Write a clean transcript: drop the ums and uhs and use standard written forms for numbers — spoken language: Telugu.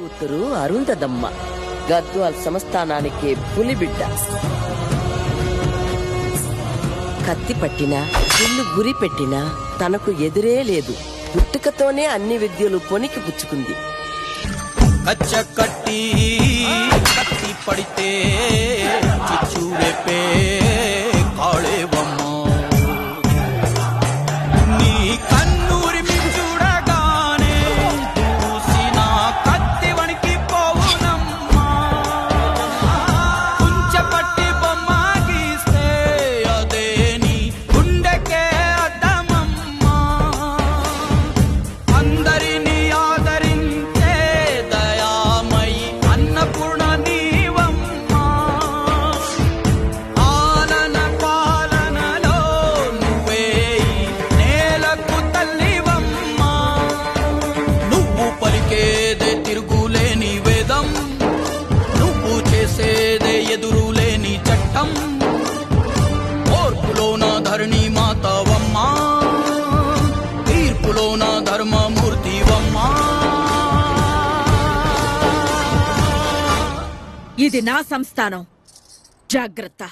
కూతురు అరుంధదమ్మ, గద్వాల్ సంస్థానానికి పులిబిడ్డ. కత్తి పట్టినా, ఇల్లు గురి పెట్టినా తనకు ఎదురే లేదు. పుట్టుకతోనే అన్ని విద్యలు పొనికి పుచ్చుకుంది. కచ్చి పడితే చిచ్చురేపే కాళేవమ్మ. నీ కన్నూరి మీ చూడగానే చూసిన కత్తి వణికి పోవునమ్మా. కుంచెపట్టి బొమ్మ గీస్తే అదే నీ గుండెకే అద్దమమ్మా. అందరినీ ఆదరించే దయామయి అన్నపూర్ణ నీవమ్మా. ఆలన పాలనలో నువ్వే నేలకు తల్లివమ్మా. నువ్వు పలికేదే తిరుగులేని వేదం, నువ్వు చేసేదే ఎదురులేని చట్టం. ఓర్పులోన ధరణి మాతవమ్మా, తీర్పులోన ధర్మమూర్తివమ్మా. ఇది నా సంస్థానం, జాగ్రత్త.